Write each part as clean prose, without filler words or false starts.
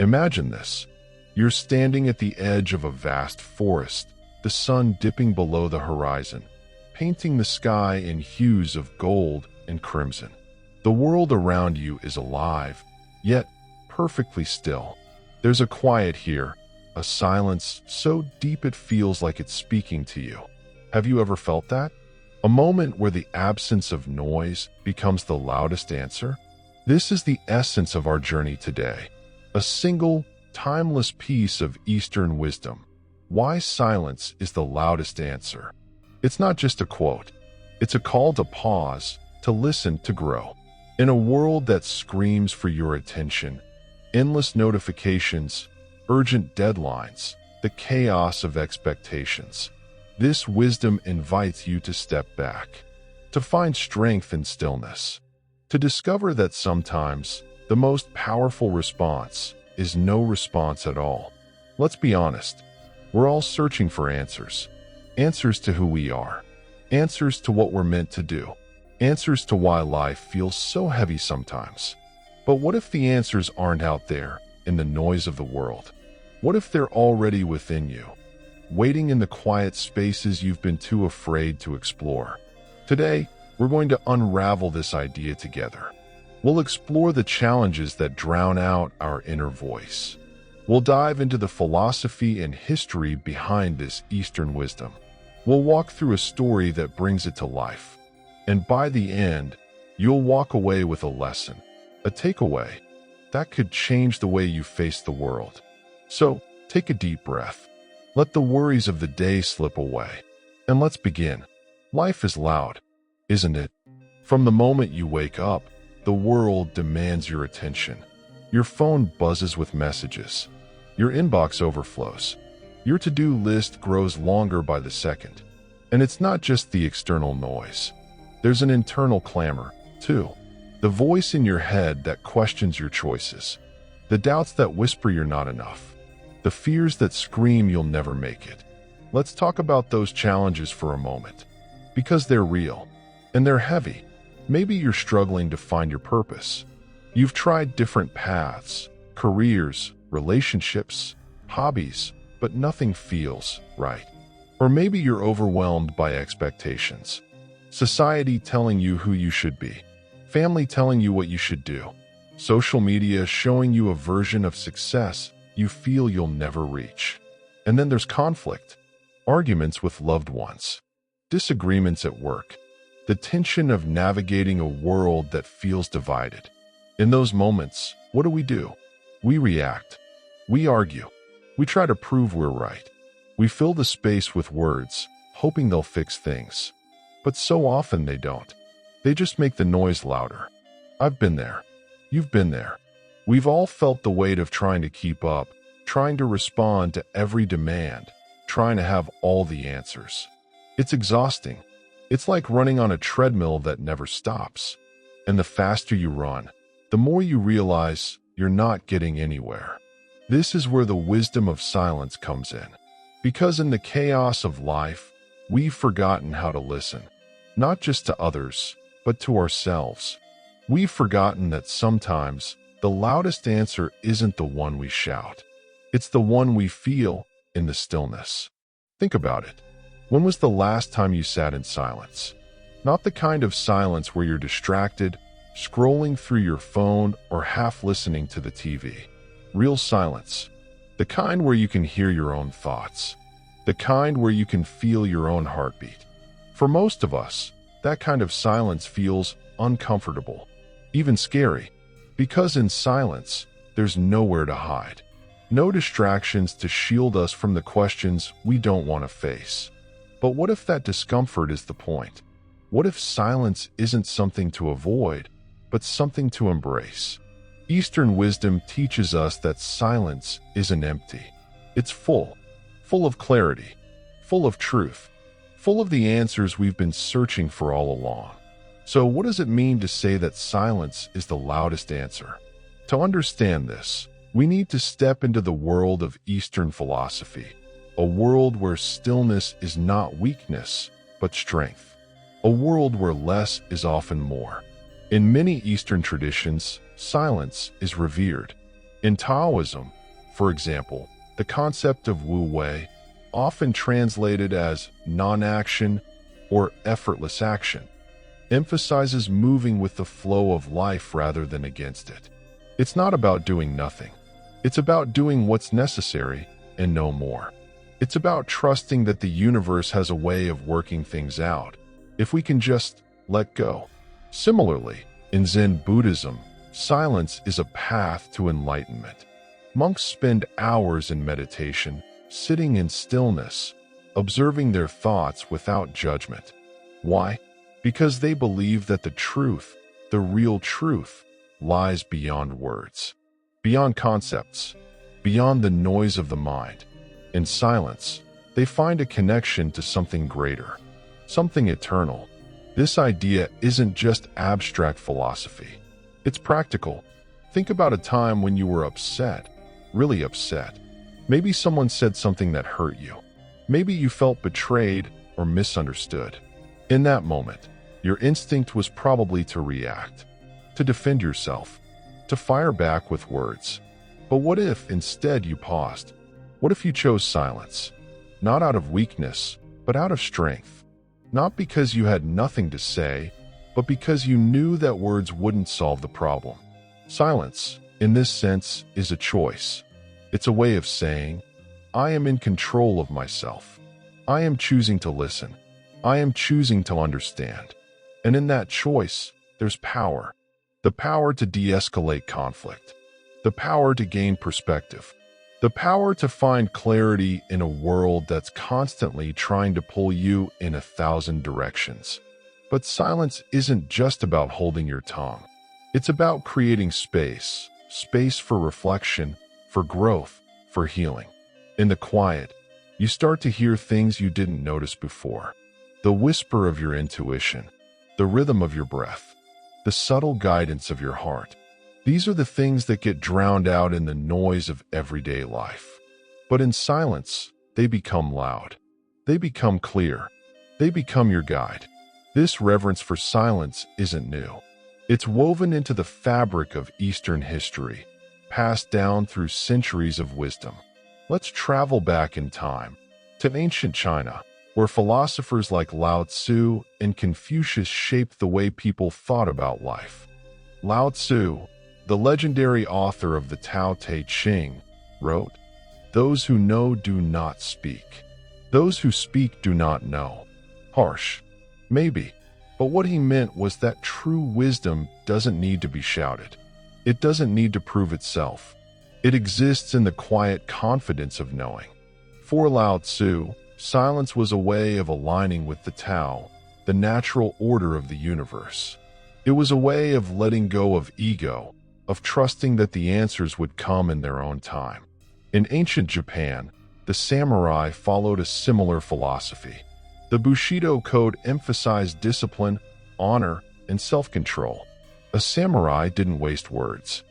Imagine this. You're standing at the edge of a vast forest, the sun dipping below the horizon, painting the sky in hues of gold and crimson. The world around you is alive, yet perfectly still. There's a quiet here, a silence so deep it feels like it's speaking to you. Have you ever felt that? A moment where the absence of noise becomes the loudest answer? This is the essence of our journey today. A single, timeless piece of Eastern wisdom. Why silence is the loudest answer. It's not just a quote. It's a call to pause, to listen, to grow. In a world that screams for your attention, endless notifications, urgent deadlines, the chaos of expectations, this wisdom invites you to step back, to find strength in stillness, to discover that sometimes the most powerful response is no response at all. Let's be honest, we're all searching for answers. Answers to who we are, answers to what we're meant to do, answers to why life feels so heavy sometimes. But what if the answers aren't out there in the noise of the world? What if they're already within you, waiting in the quiet spaces you've been too afraid to explore? Today, we're going to unravel this idea together. We'll explore the challenges that drown out our inner voice. We'll dive into the philosophy and history behind this Eastern wisdom. We'll walk through a story that brings it to life. And by the end, you'll walk away with a lesson, a takeaway, that could change the way you face the world. So, take a deep breath. Let the worries of the day slip away. And let's begin. Life is loud, isn't it? From the moment you wake up, the world demands your attention. Your phone buzzes with messages. Your inbox overflows. Your to-do list grows longer by the second. And it's not just the external noise. There's an internal clamor, too. The voice in your head that questions your choices. The doubts that whisper you're not enough. The fears that scream you'll never make it. Let's talk about those challenges for a moment. Because they're real. And they're heavy. Maybe you're struggling to find your purpose. You've tried different paths, careers, relationships, hobbies, but nothing feels right. Or maybe you're overwhelmed by expectations. Society telling you who you should be. Family telling you what you should do. Social media showing you a version of success you feel you'll never reach. And then there's conflict. Arguments with loved ones. Disagreements at work. The tension of navigating a world that feels divided. In those moments, what do? We react. We argue. We try to prove we're right. We fill the space with words, hoping they'll fix things. But so often they don't. They just make the noise louder. I've been there. You've been there. We've all felt the weight of trying to keep up, trying to respond to every demand, trying to have all the answers. It's exhausting. It's like running on a treadmill that never stops. And the faster you run, the more you realize you're not getting anywhere. This is where the wisdom of silence comes in. Because in the chaos of life, we've forgotten how to listen, not just to others, but to ourselves. We've forgotten that sometimes the loudest answer isn't the one we shout. It's the one we feel in the stillness. Think about it. When was the last time you sat in silence? Not the kind of silence where you're distracted, scrolling through your phone, or half listening to the TV. Real silence. The kind where you can hear your own thoughts. The kind where you can feel your own heartbeat. For most of us, that kind of silence feels uncomfortable, even scary. Because in silence, there's nowhere to hide. No distractions to shield us from the questions we don't want to face. But what if that discomfort is the point? What if silence isn't something to avoid, but something to embrace? Eastern wisdom teaches us that silence isn't empty. It's full of clarity, full of truth, full of the answers we've been searching for all along. So what does it mean to say that silence is the loudest answer? To understand this, we need to step into the world of Eastern philosophy. A world where stillness is not weakness, but strength. A world where less is often more. In many Eastern traditions, silence is revered. In Taoism, for example, the concept of Wu Wei, often translated as non-action or effortless action, emphasizes moving with the flow of life rather than against it. It's not about doing nothing. It's about doing what's necessary and no more. It's about trusting that the universe has a way of working things out if we can just let go. Similarly, in Zen Buddhism, silence is a path to enlightenment. Monks spend hours in meditation, sitting in stillness, observing their thoughts without judgment. Why? Because they believe that the truth, the real truth, lies beyond words, beyond concepts, beyond the noise of the mind. In silence, they find a connection to something greater, something eternal. This idea isn't just abstract philosophy. It's practical. Think about a time when you were upset, really upset. Maybe someone said something that hurt you. Maybe you felt betrayed or misunderstood. In that moment, your instinct was probably to react, to defend yourself, to fire back with words. But what if instead you paused? What if you chose silence? Not out of weakness, but out of strength. Not because you had nothing to say, but because you knew that words wouldn't solve the problem. Silence, in this sense, is a choice. It's a way of saying, I am in control of myself. I am choosing to listen. I am choosing to understand. And in that choice, there's power. The power to de-escalate conflict. The power to gain perspective. The power to find clarity in a world that's constantly trying to pull you in 1,000 directions. But silence isn't just about holding your tongue. It's about creating space for reflection, for growth, for healing. In the quiet, you start to hear things you didn't notice before. The whisper of your intuition, the rhythm of your breath, the subtle guidance of your heart. These are the things that get drowned out in the noise of everyday life. But in silence, they become loud. They become clear. They become your guide. This reverence for silence isn't new. It's woven into the fabric of Eastern history, passed down through centuries of wisdom. Let's travel back in time to ancient China, where philosophers like Lao Tzu and Confucius shaped the way people thought about life. Lao Tzu, the legendary author of the Tao Te Ching, wrote, "Those who know do not speak. Those who speak do not know." Harsh, maybe, but what he meant was that true wisdom doesn't need to be shouted. It doesn't need to prove itself. It exists in the quiet confidence of knowing. For Lao Tzu, silence was a way of aligning with the Tao, the natural order of the universe. It was a way of letting go of ego, of trusting that the answers would come in their own time. In ancient Japan, the samurai followed a similar philosophy. The Bushido code emphasized discipline, honor, and self-control. A samurai didn't waste words.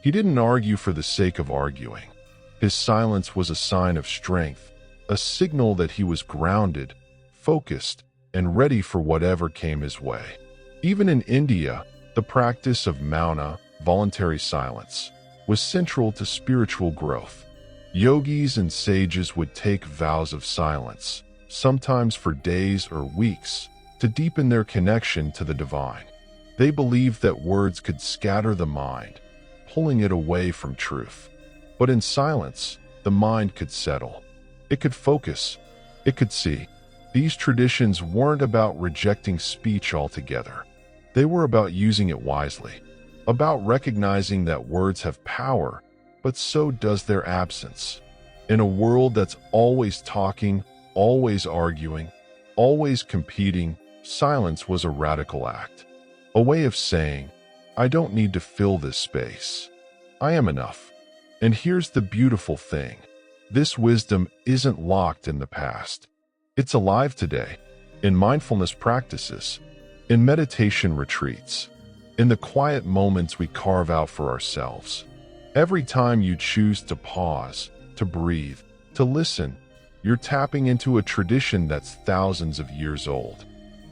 He didn't argue for the sake of arguing. His silence was a sign of strength, a signal that he was grounded, focused, and ready for whatever came his way. Even in India, the practice of mauna, voluntary silence, was central to spiritual growth. Yogis and sages would take vows of silence, sometimes for days or weeks, to deepen their connection to the divine. They believed that words could scatter the mind, pulling it away from truth. But in silence, the mind could settle. It could focus. It could see. These traditions weren't about rejecting speech altogether. They were about using it wisely, about recognizing that words have power, but so does their absence. In a world that's always talking, always arguing, always competing, silence was a radical act. A way of saying, I don't need to fill this space. I am enough. And here's the beautiful thing. This wisdom isn't locked in the past. It's alive today, in mindfulness practices, in meditation retreats, in the quiet moments we carve out for ourselves. Every time you choose to pause, to breathe, to listen, you're tapping into a tradition that's thousands of years old.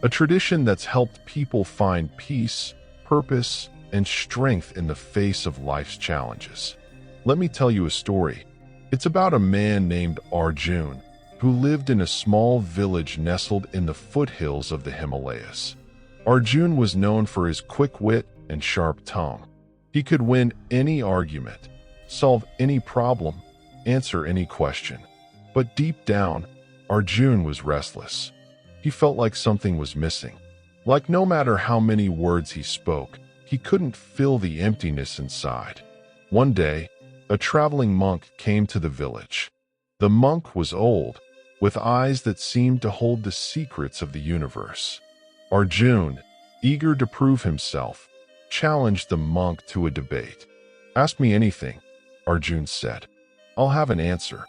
A tradition that's helped people find peace, purpose, and strength in the face of life's challenges. Let me tell you a story. It's about a man named Arjun who lived in a small village nestled in the foothills of the Himalayas. Arjun was known for his quick wit and sharp tongue. He could win any argument, solve any problem, answer any question. But deep down, Arjun was restless. He felt like something was missing. Like no matter how many words he spoke, he couldn't fill the emptiness inside. One day, a traveling monk came to the village. The monk was old, with eyes that seemed to hold the secrets of the universe. Arjun, eager to prove himself, challenged the monk to a debate. "Ask me anything," Arjun said. "I'll have an answer."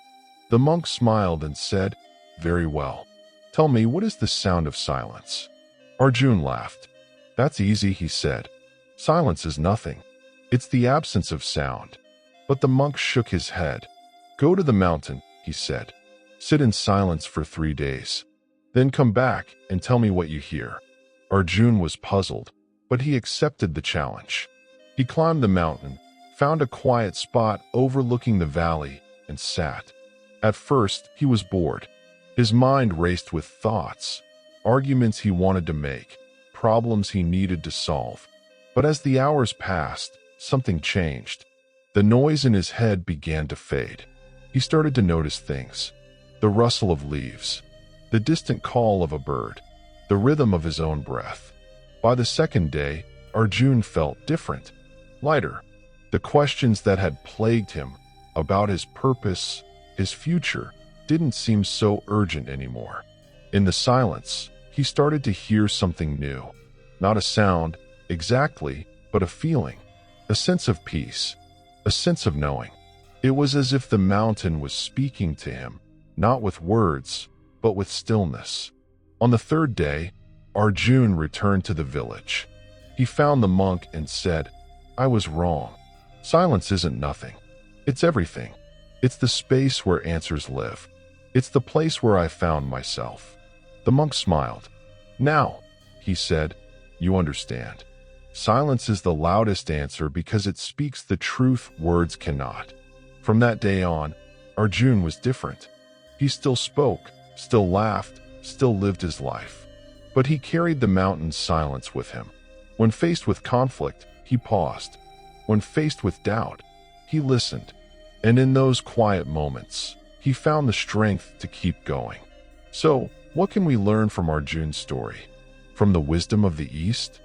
The monk smiled and said, "Very well. Tell me, what is the sound of silence?" Arjun laughed. "That's easy," he said. "Silence is nothing. It's the absence of sound." But the monk shook his head. "Go to the mountain," he said. "Sit in silence for 3 days. Then come back and tell me what you hear." Arjun was puzzled, but he accepted the challenge. He climbed the mountain, found a quiet spot overlooking the valley, and sat. At first, he was bored. His mind raced with thoughts, arguments he wanted to make, problems he needed to solve. But as the hours passed, something changed. The noise in his head began to fade. He started to notice things: the rustle of leaves, the distant call of a bird, the rhythm of his own breath. By the second day, Arjun felt different, lighter. The questions that had plagued him about his purpose, his future, didn't seem so urgent anymore. In the silence, he started to hear something new. Not a sound, exactly, but a feeling, a sense of peace, a sense of knowing. It was as if the mountain was speaking to him, not with words, but with stillness. On the third day, Arjun returned to the village. He found the monk and said, "I was wrong. Silence isn't nothing. It's everything. It's the space where answers live. It's the place where I found myself." The monk smiled. "Now," he said, "you understand. Silence is the loudest answer because it speaks the truth words cannot." From that day on, Arjun was different. He still spoke, still laughed, still lived his life. But he carried the mountain's silence with him. When faced with conflict, he paused. When faced with doubt, he listened. And in those quiet moments, he found the strength to keep going. So, what can we learn from Arjun's story? From the wisdom of the East?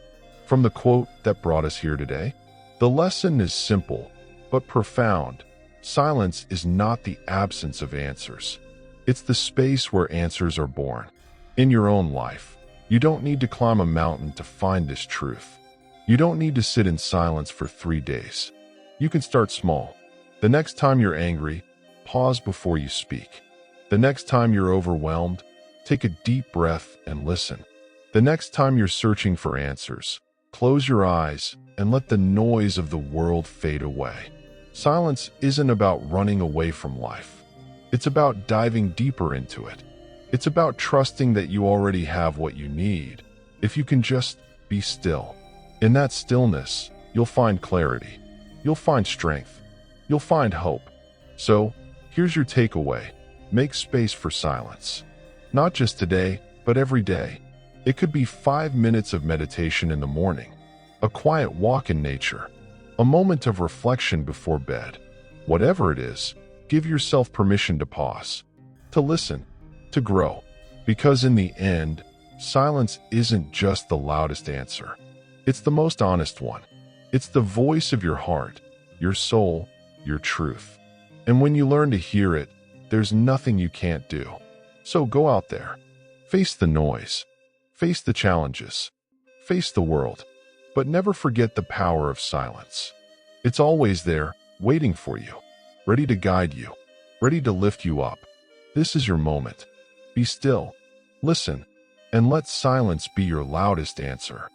From the quote that brought us here today? The lesson is simple, but profound. Silence is not the absence of answers. It's the space where answers are born. In your own life, you don't need to climb a mountain to find this truth. You don't need to sit in silence for 3 days. You can start small. The next time you're angry, pause before you speak. The next time you're overwhelmed, take a deep breath and listen. The next time you're searching for answers, close your eyes and let the noise of the world fade away. Silence isn't about running away from life. It's about diving deeper into it. It's about trusting that you already have what you need, if you can just be still. In that stillness, you'll find clarity. You'll find strength. You'll find hope. So, here's your takeaway. Make space for silence. Not just today, but every day. It could be 5 minutes of meditation in the morning, a quiet walk in nature, a moment of reflection before bed. Whatever it is, give yourself permission to pause, to listen, to grow. Because in the end, silence isn't just the loudest answer. It's the most honest one. It's the voice of your heart, your soul, your truth. And when you learn to hear it, there's nothing you can't do. So go out there. Face the noise. Face the challenges. Face the world. But never forget the power of silence. It's always there, waiting for you, ready to guide you, ready to lift you up. This is your moment. Be still, listen, and let silence be your loudest answer.